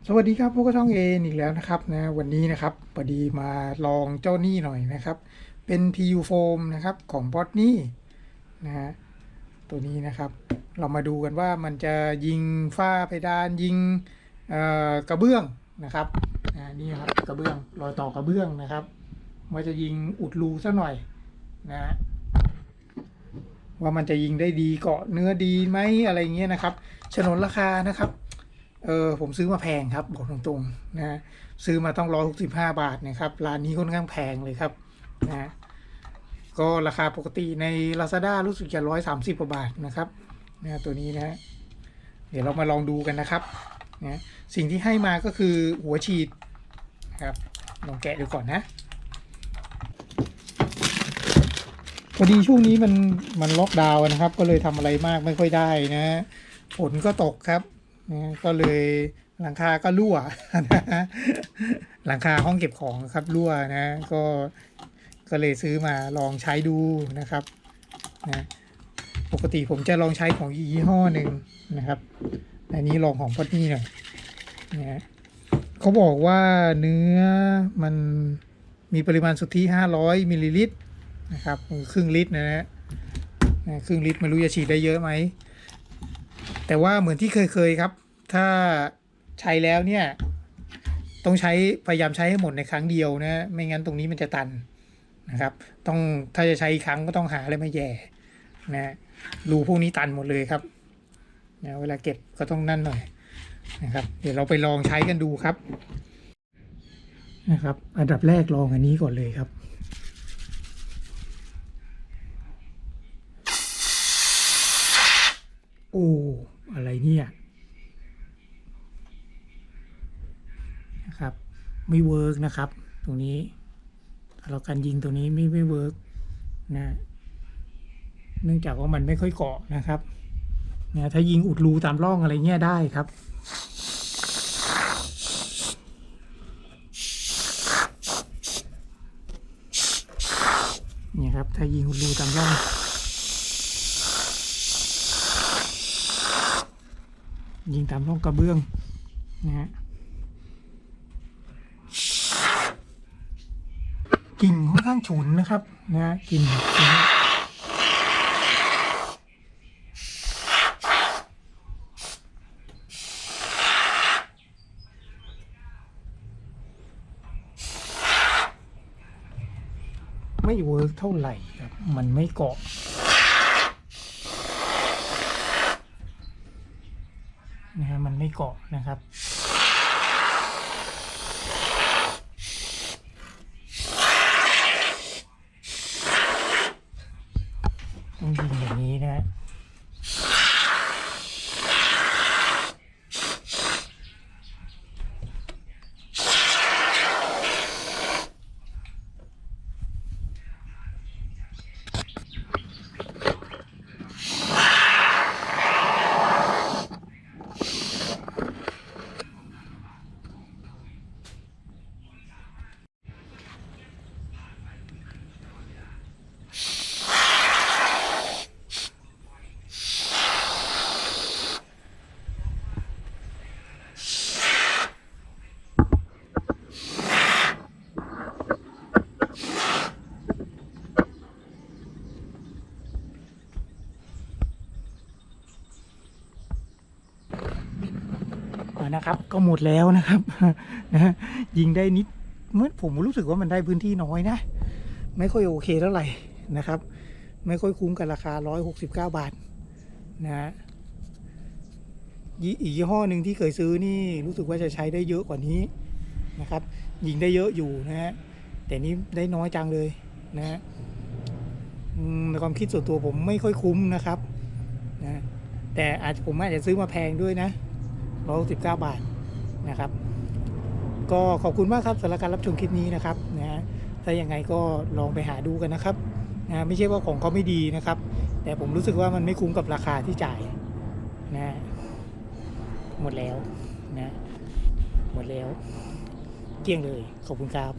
สวัสดีครับพวกก็ช่องเออีกแล้วนะครับนะวันนี้นะครับพอดีมาลองเจ้านี่หน่อยนะครับเป็น PU Foam นะครับของ Botany นะฮะตัวนี้นะครับเรามาดูกันว่ามันจะยิงฝ้าเพดานยิงกระเบื้องนะครับนี่ครับกระเบื้องรอยต่อกระเบื้องนะครับว่าจะยิงอุดรูซะหน่อยนะว่ามันจะยิงได้ดีเกาะเนื้อดีไหมอะไรเงี้ยนะครับฉนนราคานะครับผมซื้อมาแพงครับบอกตรงๆนะซื้อมาต้อง165 บาทนะครับร้านนี้ค่อนข้างแพงเลยครับนะก็ราคาปกติใน Lazada รู้สึกจะ130 กว่า บาทนะครับนะตัวนี้นะเดี๋ยวเรามาลองดูกันนะครับนะสิ่งที่ให้มาก็คือหัวฉีดครับลองแกะดูก่อนนะพอดีช่วงนี้มันล็อกดาวน์นะครับก็เลยทำอะไรมากไม่ค่อยได้นะฝนก็ตกครับนะก็เลยหลังคาก็รั่วนะหลังคาห้องเก็บของครับรั่วนะก็เลยซื้อมาลองใช้ดูนะครับนะปกติผมจะลองใช้ของยี่ห้อหนึ่งนะครับอันนี้ลองของพอดนี่หน่อยนะเขาบอกว่าเนื้อมันมีปริมาณสุทธิ500 มิลลิลิตรนะครับครึ่งลิตรนะฮะครึ่งลิตรไม่รู้จะฉีดได้เยอะไหมแต่ว่าเหมือนที่เคยครับถ้าใช้แล้วเนี่ยต้องใช้พยายามใช้ให้หมดในครั้งเดียวนะไม่งั้นตรงนี้มันจะตันนะครับต้องถ้าจะใช้อีกครั้งก็ต้องหาอะไรมาแย่นะรูพวกนี้ตันหมดเลยครับนะเวลาเก็บก็ต้องนั่นหน่อยนะครับเดี๋ยวเราไปลองใช้กันดูครับนะครับอันดับแรกลองอันนี้ก่อนเลยครับโอ้อะไรเนี่ยนะครับไม่เวิร์กนะครับตรงนี้เราการยิงตัวนี้ไม่เวิร์กนะเนื่องจากว่ามันไม่ค่อยเกาะนะครับนะถ้ายิงอุดรูตามร่องอะไรเงี้ยได้ครับนี่ครับถ้ายิงอุดรูตามร่องยิงตามร่องกระเบื้องนะฮะกิ่งค่อนข้างฉุนนะครับนะกิ่งไม่เวิร์กเท่าไหร่ครับมันไม่เกาะนะฮะมันไม่เกาะนะครับต้องยิงอย่างนี้นะนะครับก็หมดแล้วนะครับนะยิงได้นิดเมื่อผมรู้สึกว่ามันได้พื้นที่น้อยนะไม่ค่อยโอเคเท่าไหร่นะครับไม่ค่อยคุ้มกับราคา169 บาทนะฮะอีกยี่ห้อหนึ่งที่เคยซื้อนี่รู้สึกว่าจะใช้ได้เยอะกว่านี้นะครับยิงได้เยอะอยู่นะฮะแต่นี้ได้น้อยจังเลยนะฮะในความคิดส่วนตัวผมไม่ค่อยคุ้มนะครับนะแต่ผมอาจจะซื้อมาแพงด้วยนะ169 บาทนะครับก็ขอบคุณมากครับสำหรับการรับชมคลิปนี้นะครับนะถ้ายังไงก็ลองไปหาดูกันนะครับนะไม่ใช่ว่าของเขาไม่ดีนะครับแต่ผมรู้สึกว่ามันไม่คุ้มกับราคาที่จ่ายนะหมดแล้วนะหมดแล้วเกลี้ยงเลยขอบคุณครับ